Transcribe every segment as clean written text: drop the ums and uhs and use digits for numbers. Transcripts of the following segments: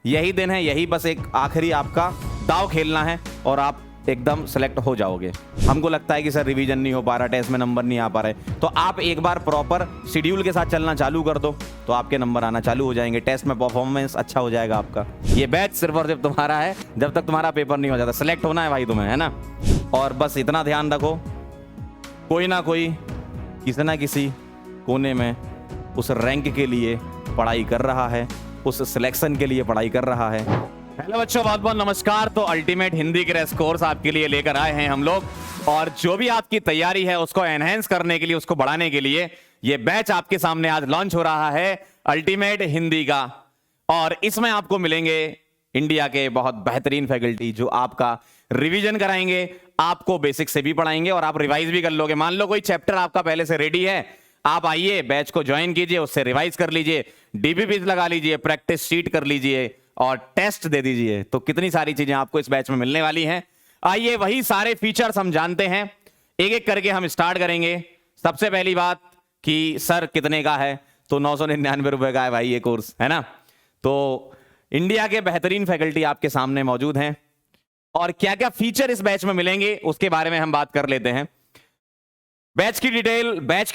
यही दिन है, यही बस एक आखिरी आपका दाव खेलना है और आप एकदम सेलेक्ट हो जाओगे। हमको लगता है कि सर रिवीजन नहीं हो पा रहा, टेस्ट में नंबर नहीं आ पा रहे, तो आप एक बार प्रॉपर शेड्यूल के साथ चलना चालू कर दो तो आपके नंबर आना चालू हो जाएंगे, टेस्ट में परफॉर्मेंस अच्छा हो जाएगा आपका। ये बैच सिर्फ और सिर्फ तुम्हारा है जब तक तुम्हारा पेपर नहीं हो जाता। सेलेक्ट होना है भाई तुम्हें, है ना। और बस इतना ध्यान रखो, कोई ना कोई किसी ना किसी कोने में उस रैंक के लिए पढ़ाई कर रहा है, उस सिलेक्शन के लिए पढ़ाई कर रहा है। हेलो बच्चों, बहुत बहुत नमस्कार। तो अल्टीमेट हिंदी क्रैश कोर्स आपके लिए लेकर आए हैं हम लोग, और जो भी आपकी तैयारी है उसको एनहेंस करने के लिए, उसको बढ़ाने के लिए ये बैच आपके सामने आज लॉन्च हो रहा है अल्टीमेट हिंदी का। और इसमें आपको मिलेंगे इंडिया के बहुत बेहतरीन फैकल्टी जो आपका रिवीजन कराएंगे, आपको बेसिक से भी पढ़ाएंगे और आप रिवाइज भी कर लोगे। मान लो कोई चैप्टर आपका पहले से रेडी है, आप आइए बैच को ज्वाइन कीजिए, उससे रिवाइज कर लीजिए, डीपीपी लगा लीजिए, प्रैक्टिस शीट कर लीजिए और टेस्ट दे दीजिए। तो कितनी सारी चीजें आपको इस बैच में मिलने वाली हैं। आइए वही सारे फीचर्स हम जानते हैं, एक एक करके हम स्टार्ट करेंगे। सबसे पहली बात कि सर कितने का है, तो 999 रुपए का है भाई ये कोर्स, है ना। तो इंडिया के बेहतरीन फैकल्टी आपके सामने मौजूद हैं और क्या क्या फीचर इस बैच में मिलेंगे उसके बारे में हम बात कर लेते हैं। बैच की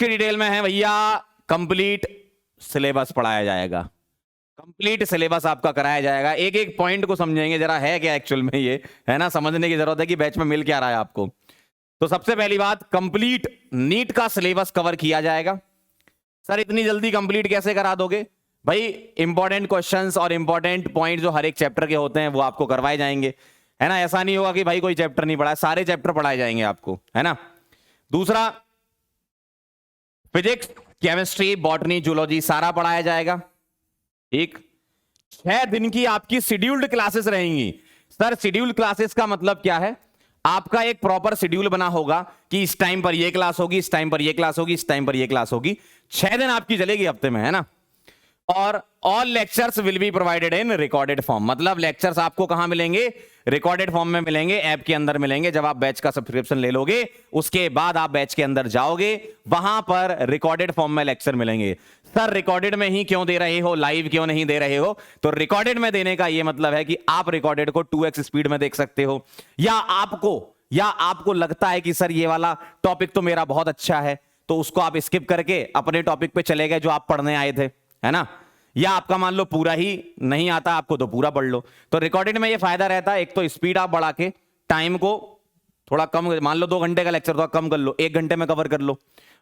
डिटेल में है भैया, कंप्लीट सिलेबस पढ़ाया जाएगा, कंप्लीट सिलेबस आपका कराया जाएगा। एक एक पॉइंट को समझेंगे जरा है क्या एक्चुअल में, ये है ना, समझने की जरूरत है कि बैच में मिल क्या रहा है आपको। तो सबसे पहली बात, कंप्लीट नीट का सिलेबस कवर किया जाएगा। सर इतनी जल्दी कंप्लीट कैसे करा दोगे भाई? इंपॉर्टेंट क्वेश्चंस और इंपॉर्टेंट पॉइंट जो हर एक चैप्टर के होते हैं वो आपको करवाए जाएंगे, है ना। ऐसा नहीं होगा कि भाई कोई चैप्टर नहीं पढ़ा, सारे चैप्टर पढ़ाए जाएंगे आपको, है ना। दूसरा, फिजिक्स, केमिस्ट्री, बॉटनी, जूलॉजी सारा पढ़ाया जाएगा। एक 6 दिन की आपकी शेड्यूल्ड क्लासेस रहेंगी। सर शेड्यूल्ड क्लासेस का मतलब क्या है? आपका एक प्रॉपर शेड्यूल बना होगा कि इस टाइम पर ये क्लास होगी, इस टाइम पर ये क्लास होगी, इस टाइम पर ये क्लास होगी। 6 दिन आपकी चलेगी हफ्ते में, है ना। और all lectures will be provided in recorded form, मतलब लेक्चर्स आपको कहां मिलेंगे? रिकॉर्डेड फॉर्म में मिलेंगे, ऐप के अंदर मिलेंगे। जब आप बैच का सब्सक्रिप्शन ले लोगे उसके बाद आप बैच के अंदर जाओगे, वहां पर रिकॉर्डेड फॉर्म में लेक्चर मिलेंगे। सर रिकॉर्डेड में ही क्यों दे रहे हो, लाइव क्यों नहीं दे रहे हो? तो रिकॉर्डेड में देने का यह मतलब है कि आप रिकॉर्डेड को 2x स्पीड में देख सकते हो, या आपको लगता है कि सर ये वाला टॉपिक तो मेरा बहुत अच्छा है, तो उसको आप स्किप करके अपने टॉपिक पे चले गए जो आप पढ़ने आए थे, है ना। या आपका मान लो पूरा ही नहीं आता आपको, तो पूरा पढ़ लो। तो रिकॉर्डेड में ये फायदा रहता है, एक तो स्पीड आप बढ़ा के टाइम को थोड़ा कम, मान लो 2 घंटे का लेक्चर तो कम कर लो, 1 घंटे में कवर कर लो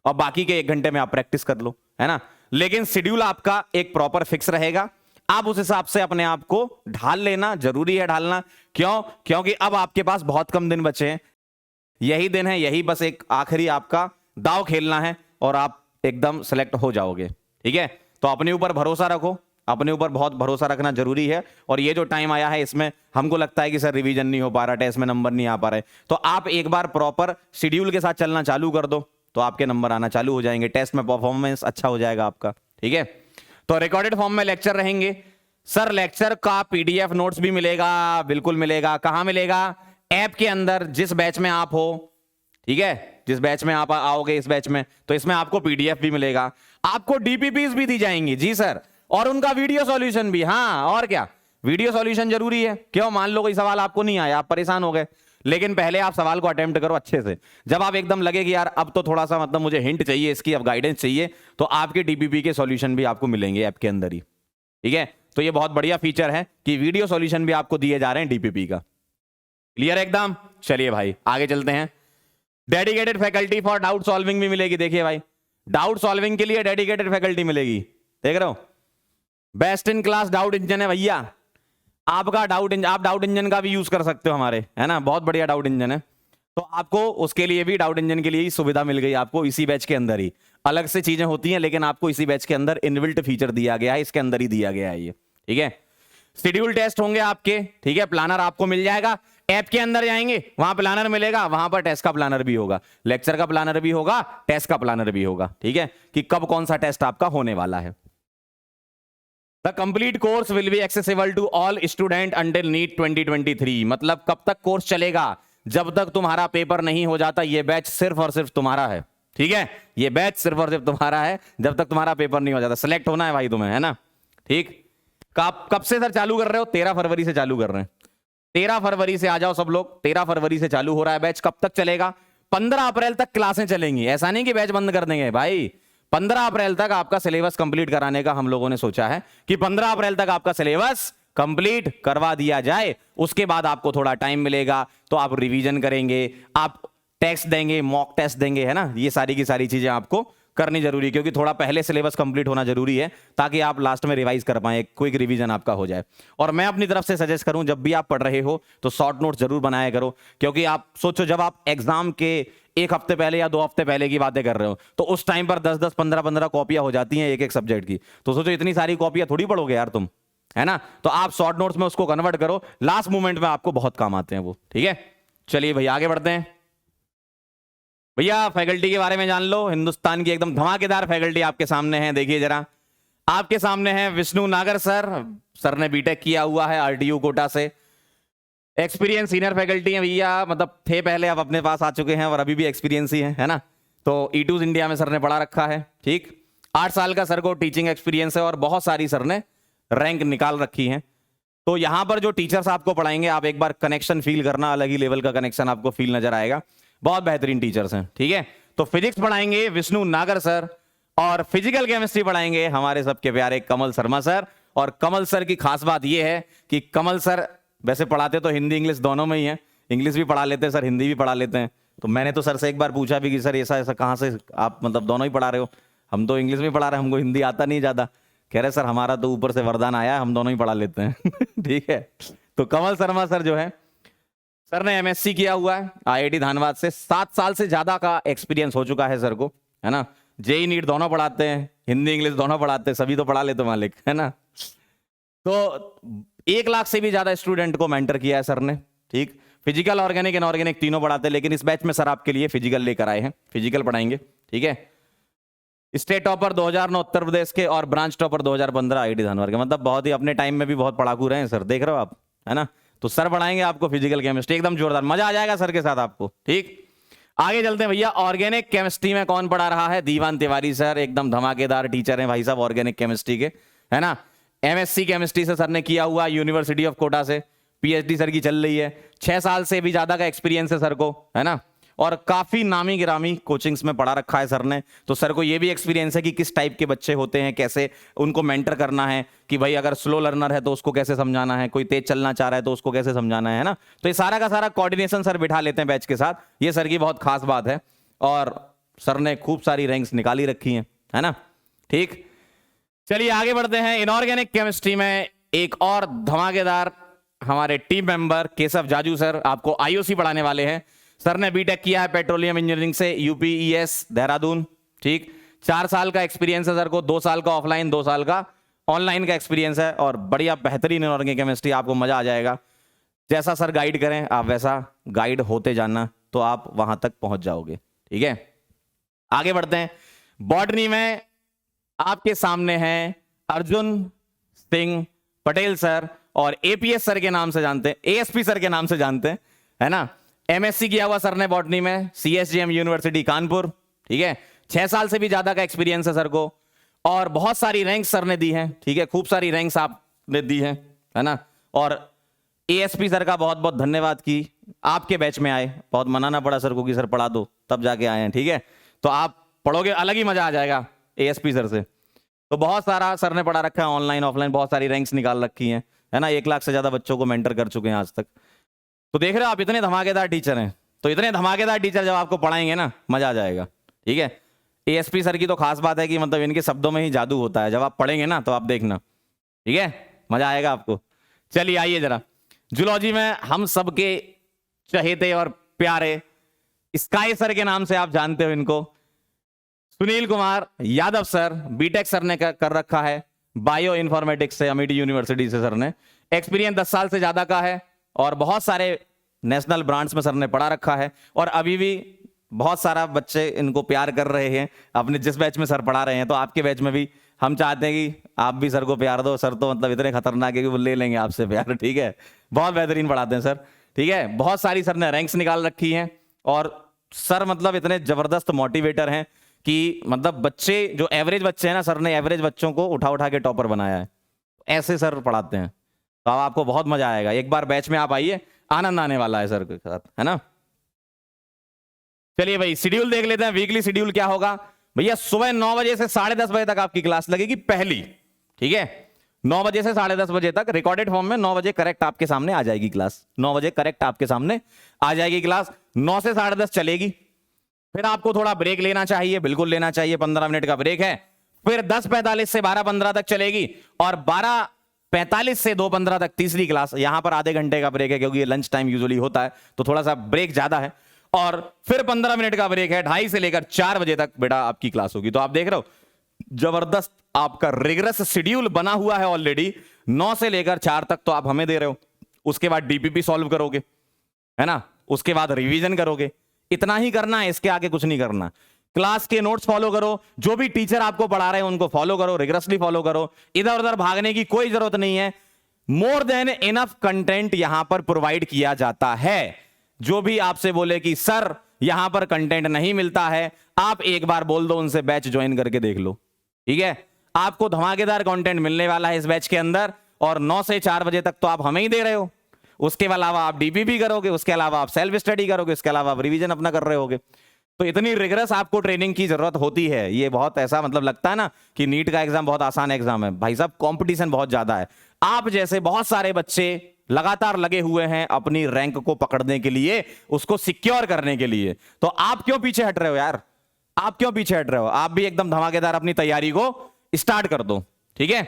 और बाकी के 1 घंटे में आप प्रैक्टिस कर लो, है ना। लेकिन शेड्यूल आपका एक प्रॉपर फिक्स रहेगा, आप उस हिसाब से अपने आप को ढाल लेना, जरूरी है ढालना। क्यों? क्योंकि अब आपके पास बहुत कम दिन बचे हैं, यही दिन है, यही बस एक आखिरी आपका दाव खेलना है और आप एकदम सेलेक्ट हो जाओगे, ठीक है। तो अपने ऊपर भरोसा रखो, अपने ऊपर बहुत भरोसा रखना जरूरी है। और ये जो टाइम आया है इसमें हमको लगता है कि सर रिवीजन नहीं हो पा रहा, टेस्ट में नंबर नहीं आ पा रहे, तो आप एक बार प्रॉपर शेड्यूल के साथ चलना चालू कर दो तो आपके नंबर आना चालू हो जाएंगे, टेस्ट में परफॉर्मेंस अच्छा हो जाएगा आपका, ठीक है। तो रिकॉर्डेड फॉर्म में लेक्चर रहेंगे। सर लेक्चर का पीडीएफ नोट्स भी मिलेगा, बिल्कुल मिलेगा। कहां मिलेगा? ऐप के अंदर, जिस बैच में आप हो, ठीक है, जिस बैच में आप आओगे इस बैच में, तो इसमें आपको पीडीएफ भी मिलेगा, आपको डीपीपीज भी दी जाएंगी, जी सर, और उनका वीडियो सॉल्यूशन भी। हाँ, और क्या, वीडियो सॉल्यूशन जरूरी है। क्यों? मान लो कोई सवाल आपको नहीं आया, आप परेशान हो गए, लेकिन पहले आप सवाल को अटेम्प्ट करो अच्छे से। जब आप एकदम लगे कि यार अब तो थोड़ा सा मतलब मुझे हिंट चाहिए इसकी, अब गाइडेंस चाहिए, तो आपके डीपीपी के सॉल्यूशन भी आपको मिलेंगे ऐप के अंदर ही, ठीक है। तो ये बहुत बढ़िया फीचर है कि वीडियो सॉल्यूशन भी आपको दिए जा रहे हैं डीपीपी का। क्लियर एकदम? चलिए भाई आगे चलते हैं। Dedicated faculty for doubt solving भी मिलेगी। देखिए भाई, डाउट सॉल्विंग के लिए डेडिकेटेड फैकल्टी मिलेगी, देख रहे हो। Best in class doubt engine है भैया आपका, आप डाउट इंजन का भी यूज कर सकते हो हमारे, है ना, बहुत बढ़िया डाउट इंजन है। तो आपको उसके लिए भी, डाउट इंजन के लिए ही सुविधा मिल गई आपको इसी बैच के अंदर ही। अलग से चीजें होती हैं लेकिन आपको इसी बैच के अंदर इनबिल्ट फीचर दिया गया है, इसके अंदर ही दिया गया है ये, ठीक है। शेड्यूल टेस्ट होंगे आपके, ठीक है, प्लानर आपको मिल जाएगा। ऐप के अंदर जाएंगे, वहां प्लानर मिलेगा, वहां पर टेस्ट का प्लानर भी होगा, लेक्चर का प्लानर भी होगा, टेस्ट का प्लानर भी होगा, ठीक है, कि कब कौन सा टेस्ट आपका होने वाला है। The complete course will be accessible to all student until NEET 2023, मतलब कब तक कोर्स चलेगा? जब तक तुम्हारा पेपर नहीं हो जाता। ये बैच सिर्फ और सिर्फ तुम्हारा है, ठीक है, ये बैच सिर्फ और सिर्फ तुम्हारा है जब तक तुम्हारा पेपर नहीं हो जाता। सेलेक्ट होना है भाई तुम्हें, है ना, ठीक। कब से सर चालू कर रहे हो? 13 फरवरी से चालू कर रहे हैं। 13 फरवरी से आ जाओ सब लोग। 13 फरवरी से चालू हो रहा है बैच। कब तक चलेगा? 15 अप्रैल तक क्लासें चलेंगी। ऐसा नहीं कि बैच बंद कर देंगे भाई। 15 अप्रैल तक आपका सिलेबस कंप्लीट कराने का हम लोगों ने सोचा है कि 15 अप्रैल तक आपका सिलेबस कंप्लीट करवा दिया जाए। उसके बाद आपको थोड़ा टाइम मिलेगा तो आप रिवीजन करेंगे, आप टेस्ट देंगे, मॉक टेस्ट देंगे, है ना। ये सारी की सारी चीजें आपको करनी जरूरी है, क्योंकि थोड़ा पहले सिलेबस कंप्लीट होना जरूरी है ताकि आप लास्ट में रिवाइज कर पाए, क्विक रिवीजन आपका हो जाए। और मैं अपनी तरफ से सजेस्ट करूं, जब भी आप पढ़ रहे हो तो शॉर्ट नोट्स जरूर बनाया करो, क्योंकि आप सोचो जब आप एग्जाम के 1 हफ्ते पहले या 2 हफ्ते पहले की बातें कर रहे हो तो उस टाइम पर 10-10, 15-15 कॉपियां हो जाती हैं एक एक सब्जेक्ट की। तो सोचो इतनी सारी कॉपियां थोड़ी पढ़ोगे यार तुम, है ना। तो आप शॉर्ट नोट्स में उसको कन्वर्ट करो, लास्ट मोमेंट में आपको बहुत काम आते हैं वो। ठीक है, चलिए भैया आगे बढ़ते हैं। भैया फैकल्टी के बारे में जान लो। हिंदुस्तान की एकदम धमाकेदार फैकल्टी आपके सामने है। देखिए जरा, आपके सामने है विष्णु नागर सर। सर ने बीटेक किया हुआ है आरटीयू कोटा से। एक्सपीरियंस सीनियर फैकल्टी है भैया, मतलब थे पहले, अब अपने पास आ चुके हैं और अभी भी एक्सपीरियंस ही है ना। तो E2 इंडिया में सर ने पढ़ा रखा है। ठीक, 8 साल का सर को टीचिंग एक्सपीरियंस है और बहुत सारी सर ने रैंक निकाल रखी है। तो यहां पर जो टीचर्स आपको पढ़ाएंगे, आप एक बार कनेक्शन फील करना, अलग ही लेवल का कनेक्शन आपको फील नजर आएगा। बहुत बेहतरीन टीचर्स हैं। ठीक है, तो फिजिक्स पढ़ाएंगे विष्णु नागर सर और फिजिकल केमिस्ट्री पढ़ाएंगे हमारे सबके प्यारे कमल शर्मा सर। और कमल सर की खास बात यह है कि कमल सर वैसे पढ़ाते तो हिंदी इंग्लिश दोनों में ही है, इंग्लिश भी पढ़ा लेते हैं सर, हिंदी भी पढ़ा लेते हैं। तो मैंने तो सर से एक बार पूछा भी कि सर ऐसा ऐसा कहाँ से आप मतलब दोनों ही पढ़ा रहे हो? हम तो इंग्लिश में पढ़ा रहे हैं, हमको हिंदी आता नहीं ज्यादा। कह रहे सर हमारा तो ऊपर से वरदान आया, हम दोनों ही पढ़ा लेते हैं। ठीक है, तो कमल शर्मा सर जो है, सर ने MSc किया हुआ है IIT धानबाद से। 7 साल से ज्यादा का एक्सपीरियंस हो चुका है सर को, है ना। JEE नीट दोनों पढ़ाते हैं, हिंदी इंग्लिश दोनों पढ़ाते हैं, सभी तो पढ़ा लेते मालिक, है ना। तो 1 लाख से भी ज्यादा स्टूडेंट को मेंटर किया है सर ने। ठीक, फिजिकल, ऑर्गेनिक, इनऑर्गेनिक तीनों पढ़ाते हैं, लेकिन इस बैच में सर आपके लिए फिजिकल लेकर आए हैं, फिजिकल पढ़ाएंगे। ठीक है, स्टेट टॉपर 2009 उत्तर प्रदेश के और ब्रांच टॉपर 2015 IIT धानबाद के। मतलब बहुत ही अपने टाइम में भी बहुत पढ़ाकू रहे हैं सर, देख रहे हो आप, है ना। तो सर पढ़ाएंगे आपको फिजिकल केमिस्ट्री, एकदम जोरदार, मजा आ जाएगा सर के साथ आपको। ठीक, आगे चलते हैं भैया। ऑर्गेनिक केमिस्ट्री में कौन पढ़ा रहा है? दीवान तिवारी सर, एकदम धमाकेदार टीचर हैं भाई साहब ऑर्गेनिक केमिस्ट्री के, है ना। MSc केमिस्ट्री से सर ने किया हुआ यूनिवर्सिटी ऑफ कोटा से। PhD सर की चल रही है। 6 साल से भी ज्यादा का एक्सपीरियंस है सर को, है ना। और काफी नामी गिरामी कोचिंग्स में पढ़ा रखा है सर ने। तो सर को ये भी एक्सपीरियंस है कि किस टाइप के बच्चे होते हैं, कैसे उनको मेंटर करना है, कि भाई अगर स्लो लर्नर है तो उसको कैसे समझाना है, कोई तेज चलना चाह रहा है तो उसको कैसे समझाना है ना। तो ये सारा का सारा कोऑर्डिनेशन सर बिठा लेते हैं बैच के साथ, ये सर की बहुत खास बात है। और सर ने खूब सारी रैंक्स निकाली रखी हैं, है ना। ठीक, चलिए आगे बढ़ते हैं। इनऑर्गेनिक केमिस्ट्री में एक और धमाकेदार हमारे team member Keshav Jaju sir आपको IOC पढ़ाने वाले हैं। सर ने बीटेक किया है पेट्रोलियम इंजीनियरिंग से UPES देहरादून। ठीक, 4 साल का एक्सपीरियंस है सर को, 2 साल का ऑफलाइन, 2 साल का ऑनलाइन का एक्सपीरियंस है। और बढ़िया बेहतरीन इनऑर्गेनिक केमिस्ट्री, आपको मजा आ जाएगा। जैसा सर गाइड करें आप वैसा गाइड होते जाना, तो आप वहां तक पहुंच जाओगे। ठीक है, आगे बढ़ते हैं। बॉटनी में आपके सामने हैं अर्जुन सिंह पटेल सर, और APS सर के नाम से जानते हैं, ASP सर के नाम से जानते हैं, है ना। MSc किया हुआ सर ने बॉटनी में CSGM यूनिवर्सिटी कानपुर। ठीक है, 6 साल से भी ज्यादा का एक्सपीरियंस है सर को और बहुत सारी रैंक्स सर ने दी हैं। ठीक है, खूब सारी रैंक्स आपने दी हैं, है ना। और ASP सर का बहुत बहुत धन्यवाद कि आपके बैच में आए, बहुत मनाना पड़ा सर को कि सर पढ़ा दो, तब जाके आए हैं। ठीक है, तो आप पढ़ोगे अलग ही मजा आ जाएगा ASP सर से। तो बहुत सारा सर ने पढ़ा रखा है, ऑनलाइन ऑफलाइन बहुत सारी रैंक्स निकाल रखी हैं, है ना। 1 लाख से ज्यादा बच्चों को मेंटर कर चुके हैं आज तक। तो देख रहे हो आप, इतने धमाकेदार टीचर हैं। तो इतने धमाकेदार टीचर जब आपको पढ़ाएंगे ना, मजा आ जाएगा। ठीक है, ASP सर की तो खास बात है कि मतलब इनके शब्दों में ही जादू होता है, जब आप पढ़ेंगे ना तो आप देखना। ठीक है, मजा आएगा आपको। चलिए आइए जरा, जूलॉजी में हम सबके चहेते और प्यारे स्काई सर के नाम से आप जानते हो इनको, Sunil Kumar Yadav sir. BTech sir ने कर रखा है बायो इन्फॉर्मेटिक्स से अमिटी यूनिवर्सिटी से। सर ने एक्सपीरियंस 10 साल से ज्यादा का है और बहुत सारे नेशनल ब्रांड्स में सर ने पढ़ा रखा है। और अभी भी बहुत सारा बच्चे इनको प्यार कर रहे हैं अपने जिस बैच में सर पढ़ा रहे हैं। तो आपके बैच में भी हम चाहते हैं कि आप भी सर को प्यार दो। सर तो मतलब इतने खतरनाक है कि वो ले लेंगे आपसे प्यार। ठीक है, बहुत बेहतरीन पढ़ाते हैं सर। ठीक है, बहुत सारी सर ने रैंक्स निकाल रखी हैं और सर मतलब इतने जबरदस्त मोटिवेटर हैं कि मतलब बच्चे जो एवरेज बच्चे हैं ना, सर ने एवरेज बच्चों को उठा उठा के टॉपर बनाया है। ऐसे सर पढ़ाते हैं, तो अब आपको बहुत मजा आएगा। एक बार बैच में आप आइए, आनंद आने वाला है सर के साथ, है ना। चलिए भाई शेड्यूल देख लेते हैं। वीकली शेड्यूल क्या होगा भैया? सुबह 9 बजे से 10:30 बजे तक आपकी क्लास लगेगी पहली, ठीक है। 9 बजे से 10:30 बजे तक रिकॉर्डेड फॉर्म में 9 बजे करेक्ट आपके सामने आ जाएगी क्लास। 9 बजे करेक्ट आपके सामने आ जाएगी क्लास। 9 से 10:30 चलेगी, फिर आपको थोड़ा ब्रेक लेना चाहिए, बिल्कुल लेना चाहिए, 15 मिनट का ब्रेक है। फिर 10:45 से 12:15 तक चलेगी, और 12:45 से 2:15 तक तीसरी क्लास। यहां पर आधे घंटे का ब्रेक है क्योंकि ये लंच टाइम यूजुअली होता है, तो थोड़ा सा ब्रेक ज्यादा है। और फिर 15 मिनट का ब्रेक है। 2:30 से लेकर 4 बजे तक बेटा आपकी क्लास होगी। तो आप देख रहे हो जबरदस्त आपका रिगरस शेड्यूल बना हुआ है ऑलरेडी। 9 से लेकर 4 तक तो आप हमें दे रहे हो, उसके बाद डीपीपी सॉल्व करोगे, है ना, उसके बाद रिवीजन करोगे। इतना ही करना है, इसके आगे कुछ नहीं करना। क्लास के नोट्स फॉलो करो, जो भी टीचर आपको पढ़ा रहे हैं उनको फॉलो करो, रिगरसली फॉलो करो। इधर उधर भागने की कोई जरूरत नहीं है। मोर देन इनफ कंटेंट यहां पर प्रोवाइड किया जाता है। जो भी आपसे बोले कि सर यहां पर कंटेंट नहीं मिलता है, आप एक बार बोल दो उनसे, बैच ज्वाइन करके देख लो, ठीक है। आपको धमाकेदार कंटेंट मिलने वाला है इस बैच के अंदर। और 9 से 4 बजे तक तो आप हमें ही दे रहे हो, उसके अलावा आप डीपीपी करोगे, उसके अलावा आप सेल्फ स्टडी करोगे, उसके अलावा आप रिवीजन अपना कर रहे होगे। तो इतनी रिगरस आपको ट्रेनिंग की जरूरत होती है। ये बहुत ऐसा मतलब लगता है ना कि नीट का एग्जाम बहुत आसान एग्जाम है, भाई साहब कंपटीशन बहुत ज्यादा है। आप जैसे बहुत सारे बच्चे लगातार लगे हुए हैं अपनी रैंक को पकड़ने के लिए, उसको सिक्योर करने के लिए। तो आप क्यों पीछे हट रहे हो यार? आप क्यों पीछे हट रहे हो? आप भी एकदम धमाकेदार अपनी तैयारी को स्टार्ट कर दो, ठीक है।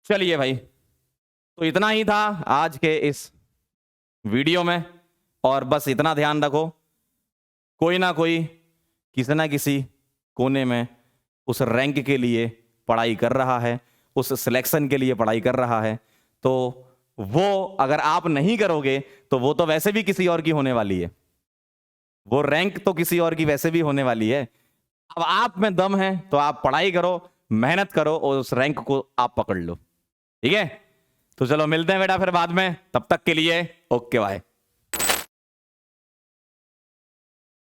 चलिए भाई, तो इतना ही था आज के इस वीडियो में। और बस इतना ध्यान रखो, कोई ना कोई किसी ना किसी कोने में उस रैंक के लिए पढ़ाई कर रहा है, उस सिलेक्शन के लिए पढ़ाई कर रहा है। तो वो अगर आप नहीं करोगे तो वो तो वैसे भी किसी और की होने वाली है, वो रैंक तो किसी और की वैसे भी होने वाली है। अब आप में दम है तो आप पढ़ाई करो, मेहनत करो और उस रैंक को आप पकड़ लो, ठीक है। तो चलो मिलते हैं बेटा फिर बाद में, तब तक के लिए ओके बाय।